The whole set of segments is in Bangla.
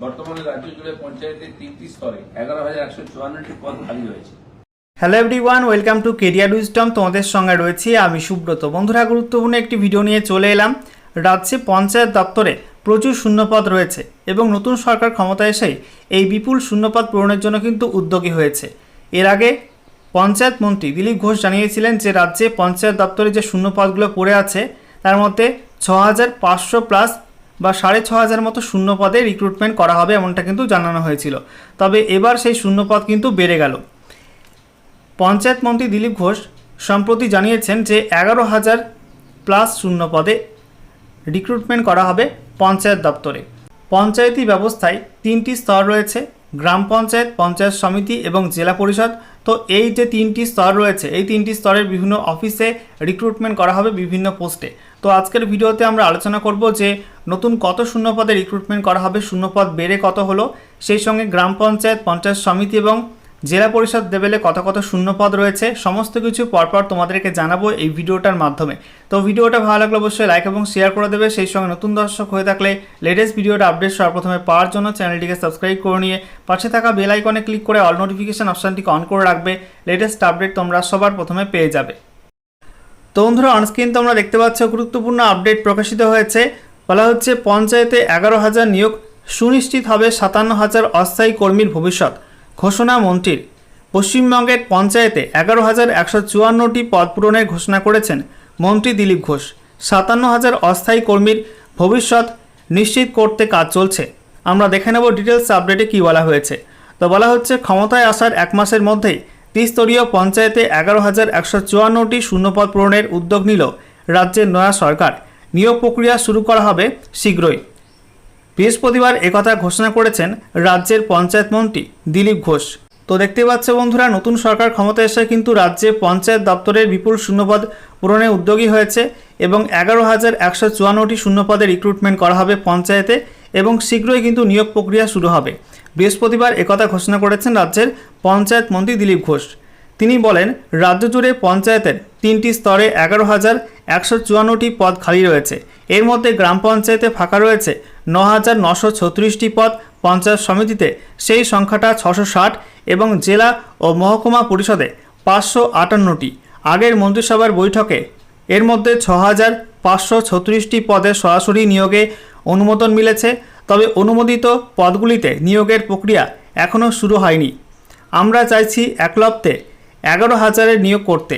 বর্তমানে রাজ্য জুড়ে পঞ্চায়েতের 3টি স্তরে 11,154টি পদ খালি রয়েছে। Hello everyone, welcome to career wisdom. তোমাদের সঙ্গে রয়েছি আমি সুব্রত। বন্ধুরা, গুরুত্বপূর্ণ একটি ভিডিও নিয়ে চলে এলাম। রাজ্যে পঞ্চায়েত দপ্তরে প্রচুর শূন্যপদ রয়েছে এবং নতুন সরকার ক্ষমতায় এসেই এই বিপুল শূন্যপদ পূরণের জন্য কিন্তু উদ্যোগী হয়েছে। এর আগে পঞ্চায়েত মন্ত্রী দিলীপ ঘোষ জানিয়েছিলেন যে রাজ্যে পঞ্চায়েত দপ্তরে যে শূন্যপদগুলো পড়ে আছে তার মধ্যে 6,500 প্লাস বা 6,500 মতো শূন্যপদে রিক্রুটমেন্ট করা হবে, এমনটা কিন্তু জানানো হয়েছিল। তবে এবার সেই শূন্যপদ কিন্তু বেড়ে গেল। পঞ্চায়েত মন্ত্রী দিলীপ ঘোষ সম্প্রতি জানিয়েছেন যে 11,000 প্লাস শূন্যপদে রিক্রুটমেন্ট করা হবে পঞ্চায়েত দপ্তরে। পঞ্চায়েতি ব্যবস্থায় 3টি স্তর রয়েছে: গ্রাম পঞ্চায়েত, পঞ্চায়েত সমিতি এবং জেলা পরিষদ। তো এই যে 3টি স্তর রয়েছে, এই 3টি স্তরের বিভিন্ন অফিসে রিক্রুটমেন্ট করা হবে বিভিন্ন পোস্টে। তো আজকের ভিডিওতে আমরা আলোচনা করব যে নতুন কত শূন্যপদে রিক্রুটমেন্ট করা হবে, শূন্যপদ বেড়ে কত হলো, সেই সঙ্গে গ্রাম পঞ্চায়েত, পঞ্চায়েত সমিতি এবং জেলা পরিষদ লেভেলে কত কত শূন্যপদ রয়েছে, সমস্ত কিছু পরপর তোমাদেরকে জানাবো এই ভিডিওটার মাধ্যমে। তো ভিডিওটা ভালো লাগলে অবশ্যই লাইক এবং শেয়ার করে দেবে। সেই সঙ্গে নতুন দর্শক হয়ে থাকলে লেটেস্ট ভিডিওটা আপডেট সর্বপ্রথমে পাওয়ার জন্য চ্যানেলটিকে সাবস্ক্রাইব করে নিয়ে পাশে থাকা বেল আইকনে ক্লিক করে অল নোটিফিকেশন অপশানটিকে অন করে রাখবে। লেটেস্ট আপডেট তোমরা সবার প্রথমে পেয়ে যাবে। তো বন্ধুরা, অনস্ক্রিন তোমরা দেখতে পাচ্ছ গুরুত্বপূর্ণ আপডেট প্রকাশিত হয়েছে। বলা হচ্ছে পঞ্চায়েতে 11,000 নিয়োগ, সুনিশ্চিত হবে 57,000 অস্থায়ী কর্মীর ভবিষ্যৎ। ঘোষণা মন্ত্রীর। পশ্চিমবঙ্গের পঞ্চায়েতে 11,154টি পদ পূরণের ঘোষণা করেছেন মন্ত্রী দিলীপ ঘোষ। 57,000 অস্থায়ী কর্মীর ভবিষ্যৎ নিশ্চিত করতে কাজ চলছে। আমরা দেখে নেব ডিটেলস আপডেটে কী বলা হয়েছে। তো বলা হচ্ছে ক্ষমতায় আসার এক মাসের মধ্যেই ত্রিস্তরীয় পঞ্চায়েতে 11,154টি শূন্যপদ পূরণের উদ্যোগ নিল রাজ্যের নয়া সরকার। নিয়োগ প্রক্রিয়া শুরু করা হবে শীঘ্রই। বৃহস্পতিবার একথা ঘোষণা করেছেন রাজ্যের পঞ্চায়েত মন্ত্রী দিলীপ ঘোষ। তো দেখতে পাচ্ছ বন্ধুরা, নতুন সরকার ক্ষমতায় এসে কিন্তু রাজ্যে পঞ্চায়েত দপ্তরের বিপুল শূন্যপদ পূরণে উদ্যোগী হয়েছে এবং 11,154টি শূন্যপদে রিক্রুটমেন্ট করা হবে পঞ্চায়েতে এবং শীঘ্রই কিন্তু নিয়োগ প্রক্রিয়া শুরু হবে। বৃহস্পতিবার একথা ঘোষণা করেছেন রাজ্যের পঞ্চায়েত মন্ত্রী দিলীপ ঘোষ। তিনি বলেন, রাজ্য জুড়ে পঞ্চায়েতের 3টি স্তরে 11,154টি পদ খালি রয়েছে। এর মধ্যে গ্রাম পঞ্চায়েতে ফাঁকা রয়েছে 9,936টি পদ, পঞ্চায়েত সমিতিতে সেই সংখ্যাটা 660 এবং জেলা ও মহকুমা পরিষদে 558টি। আগের মন্ত্রিসভার বৈঠকে এর মধ্যে 6,536টি পদে সরাসরি নিয়োগে অনুমোদন মিলেছে। তবে অনুমোদিত পদগুলিতে নিয়োগের প্রক্রিয়া এখনও শুরু হয়নি। আমরা চাইছি একলব্ধে 11,000-এর নিয়োগ করতে।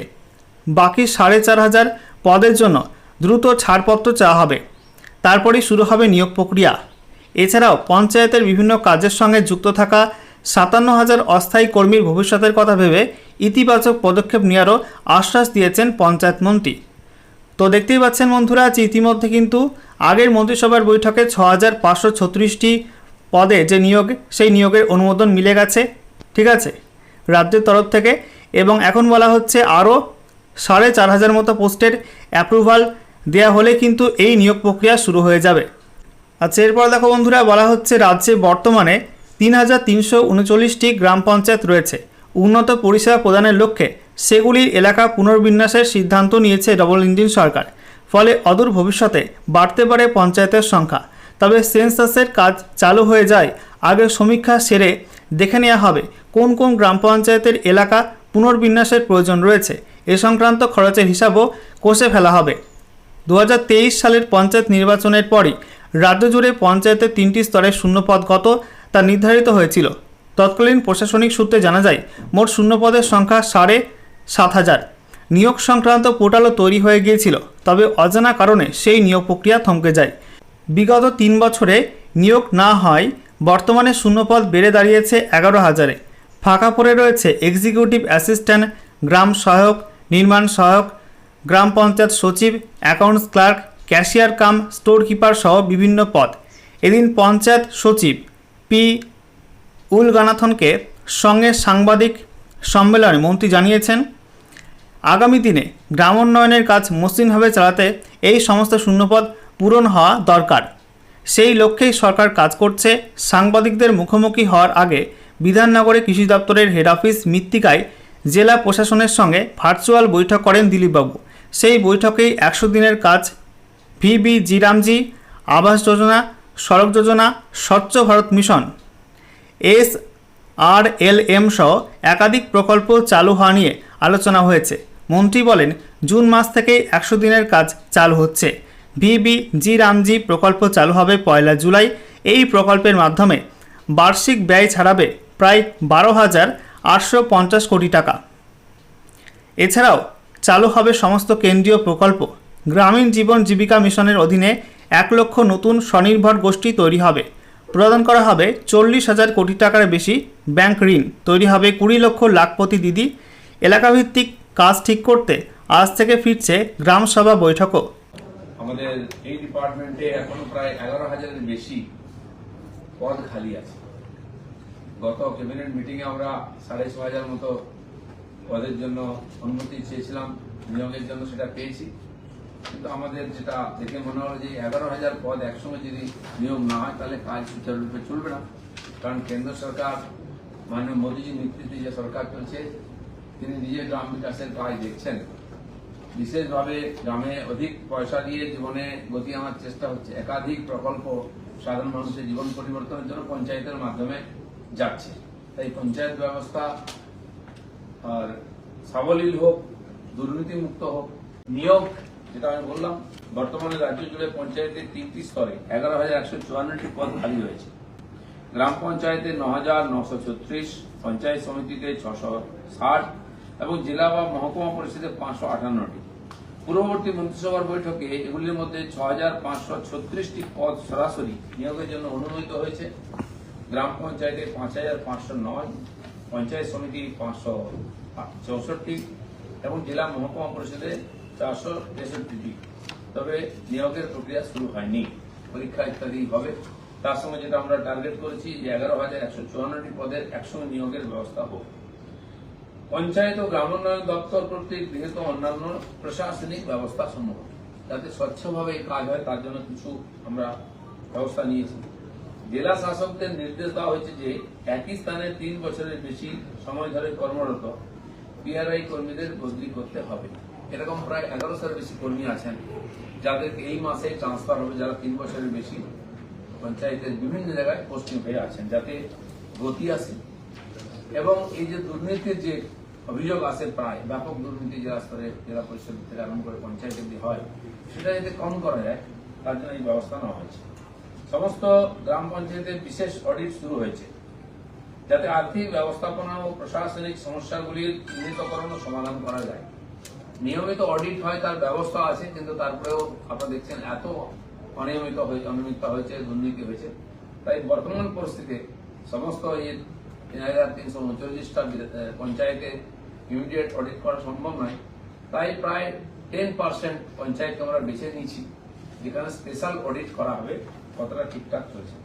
বাকি 4,500 পদের জন্য দ্রুত ছাড়পত্র চাওয়া হবে, তারপরেই শুরু হবে নিয়োগ প্রক্রিয়া। এছাড়াও পঞ্চায়েতের বিভিন্ন কাজের সঙ্গে যুক্ত থাকা 57,000 অস্থায়ী কর্মীর ভবিষ্যতের কথা ভেবে ইতিবাচক পদক্ষেপ নেওয়ারও আশ্বাস দিয়েছেন পঞ্চায়েত মন্ত্রী। তো দেখতেই পাচ্ছেন বন্ধুরা যে ইতিমধ্যে কিন্তু আগের মন্ত্রিসভার বৈঠকে 6,536টি পদে যে নিয়োগ, সেই নিয়োগের অনুমোদন মিলে গেছে, ঠিক আছে, রাজ্যের তরফ থেকে। এবং এখন বলা হচ্ছে আরও 4,500 মতো পোস্টের অ্যাপ্রুভাল দেওয়া হলে কিন্তু এই নিয়োগ প্রক্রিয়া শুরু হয়ে যাবে। আচ্ছা, এরপর দেখো বন্ধুরা, বলা হচ্ছে রাজ্যে বর্তমানে 3,339টি গ্রাম পঞ্চায়েত রয়েছে। উন্নত পরিষেবা প্রদানের লক্ষ্যে সেগুলির এলাকা পুনর্বিন্যাসের সিদ্ধান্ত নিয়েছে ডবল ইঞ্জিন সরকার। ফলে অদূর ভবিষ্যতে বাড়তে পারে পঞ্চায়েতের সংখ্যা। তবে সেন্সাসের কাজ চালু হয়ে যায় আগে সমীক্ষা সেরে দেখে নেওয়া হবে কোন কোন গ্রাম পঞ্চায়েতের এলাকা পুনর্বিন্যাসের প্রয়োজন রয়েছে। এ সংক্রান্ত খরচের হিসাবও কষে ফেলা হবে। 2023 সালের পঞ্চায়েত নির্বাচনের পরই রাজ্য জুড়ে পঞ্চায়েতের 3টি স্তরের শূন্যপদ কত তা নির্ধারিত হয়েছিল। তৎকালীন প্রশাসনিক সূত্রে জানা যায় মোট শূন্যপদের সংখ্যা 7,500। নিয়োগ সংক্রান্ত পোর্টালও তৈরি হয়ে গিয়েছিল, তবে অজানা কারণে সেই নিয়োগ প্রক্রিয়া থমকে যায়। বিগত 3 বছরে নিয়োগ না হয় বর্তমানে শূন্যপদ বেড়ে দাঁড়িয়েছে 11,000-এ। ফাঁকা পড়ে রয়েছে এক্সিকিউটিভ অ্যাসিস্ট্যান্ট, গ্রাম সহায়ক, নির্মাণ সহায়ক, গ্রাম পঞ্চায়েত সচিব, অ্যাকাউন্টস ক্লার্ক, ক্যাশিয়ার কাম স্টোর কিপার সহ বিভিন্ন পদ। এদিন পঞ্চায়েত সচিব পি উলগানাথনকে সঙ্গে সাংবাদিক সম্মেলনে মন্ত্রী জানিয়েছেন, আগামী দিনে গ্রামোন্নয়নের কাজ মসৃণভাবে চালাতে এই সমস্ত শূন্যপদ পূরণ হওয়া দরকার। সেই লক্ষ্যেই সরকার কাজ করছে। সাংবাদিকদের মুখোমুখি হওয়ার আগে বিধাননগরে কৃষি দপ্তরের হেড অফিস মৃত্তিকায় জেলা প্রশাসনের সঙ্গে ভার্চুয়াল বৈঠক করেন দিলীপবাবু। সেই বৈঠকেই 100 দিনের কাজ, ভিবি জিরামজি আবাস যোজনা সড়ক যোজনা, স্বচ্ছ ভারত মিশন, SRLM সহ একাধিক প্রকল্প চালু হওয়া নিয়ে আলোচনা হয়েছে। মন্ত্রী বলেন, জুন মাস থেকে 100 দিনের কাজ চালু হচ্ছে। VBG রামজি প্রকল্প চালু হবে 1 জুলাই। এই প্রকল্পের মাধ্যমে বার্ষিক ব্যয় ছাড়াবে প্রায় 12,850 কোটি টাকা। এছাড়াও চালু হবে সমস্ত কেন্দ্রীয় প্রকল্প। গ্রামীণ জীবন জীবিকা মিশনের অধীনে 1 লক্ষ নতুন স্বনির্ভর গোষ্ঠী তৈরি হবে। প্রদান করা হবে 40,000 কোটি টাকার বেশি ব্যাংক ঋণ। তৈরি হবে 20 লক্ষ লাখপতি দিদি। এলাকাভিত্তিক কাজ ঠিক করতে আজ থেকে ফিরছে গ্রাম সভা বৈঠকও। আমাদের এই ডিপার্টমেন্টে এখনো প্রায় 11,000-এর বেশি পদ খালি আছে। গত ক্যাবিনেট মিটিংয়ে আমরা 6,500 মতো পদের জন্য অনুমতি চেয়েছিলাম, নিয়োগের জন্য সেটা পেয়েছি। কিন্তু আমাদের যেটা দেখে মনে হলো যে 11,000 পদ একসঙ্গে যদি নিয়োগ না হয় তাহলে কাজ সুচারুরূপে চলবে না। কারণ কেন্দ্র সরকার মাননীয় মোদীজির নেতৃত্বে যে সরকার চলছে, তিনি নিজে গ্রাম বিকাশের কাজ দেখছেন। বিশেষভাবে গ্রামে অধিক পয়সা দিয়ে জীবনে গতি আনার চেষ্টা হচ্ছে। একাধিক প্রকল্প সাধারণ মানুষের জীবন পরিবর্তনের জন্য পঞ্চায়েতের মাধ্যমে যাচ্ছে। তাই পঞ্চায়েত ব্যবস্থা আর সাবলীল হোক, দুর্নীতিমুক্ত হোক। নিয়োগ যেটা আমি বললাম, বর্তমানে রাজ্য জুড়ে পঞ্চায়েতের 3টি স্তরে 11,154টি পদ খালি রয়েছে। গ্রাম পঞ্চায়েতে 9,936, পঞ্চায়েত সমিতিতে 660 এবং জেলা বা মহকুমা পরিষদে 558টি। পূর্ববর্তী মন্ত্রিসভার বৈঠকে এগুলির মধ্যে 6,536টি পদ সরাসরি নিয়োগের জন্য অনুমোদিত হয়েছে। গ্রাম পঞ্চায়েতে 5,509, পঞ্চায়েত সমিতি 564 এবং জেলা মহকুমা পরিষদে 463টি। তবে নিয়োগের প্রক্রিয়া শুরু হয়নি, পরীক্ষা ইত্যাদি হবে। তার সঙ্গে যেটা আমরা টার্গেট করেছি যে 11,154টি পদের একসঙ্গে নিয়োগের ব্যবস্থা হোক। পঞ্চায়েত ও গ্রামোন্নয়ন দপ্তর কর্তৃক গৃহীত অন্যান্য প্রশাসনিক ব্যবস্থা সমূহ যাতে স্বচ্ছভাবে এই কাজ হয় তার জন্য কিছু আমরা ব্যবস্থা নিয়েছি। জেলা শাসকদের নির্দেশ দেওয়া হয়েছে যে একই স্থানে 3 বছরের বেশি সময় ধরে কর্মরত PRI কর্মীদের বদলি করতে হবে। এরকম প্রায় 1100-এর বেশি কর্মী আছেন যাদেরকে এই মাসে ট্রান্সফার হবে, যারা 3 বছরের বেশি পঞ্চায়েতের বিভিন্ন জায়গায় পোস্টিং হয়ে আছেন, যাতে গতি আসে। এবং এই যে দুর্নীতির যে অভিযোগ আসে, প্রায় ব্যাপক দুর্নীতি জেলা স্তরে, জেলা পরিষদ থেকে আরম্ভ করে পঞ্চায়েত অব্দি হয়, সেটা যাতে কম করা যায় তার জন্য এই ব্যবস্থা নেওয়া হয়েছে। সমস্ত গ্রাম পঞ্চায়েতে বিশেষ অডিট শুরু হয়েছে যাতে আর্থিক ব্যবস্থাপনা ও প্রশাসনিক সমস্যাগুলির চিহ্নিতকরণ ও সমাধান করা যায়। নিয়মিত অডিট হয়, তার ব্যবস্থা আছে, কিন্তু তারপরেও আপনারা দেখছেন এত অনিয়মিততা হয়েছে, দুর্নীতি হয়েছে। তাই বর্তমান পরিস্থিতিতে সমস্ত এই 3,339টা পঞ্চায়েতে ইমিডিয়েট অডিট করা সম্ভব নয়। তাই প্রায় 10% পঞ্চায়েতকে আমরা বেছে নিয়েছি যেখানে স্পেশাল অডিট করা হবে। কতটা ঠিকঠাক চলছে।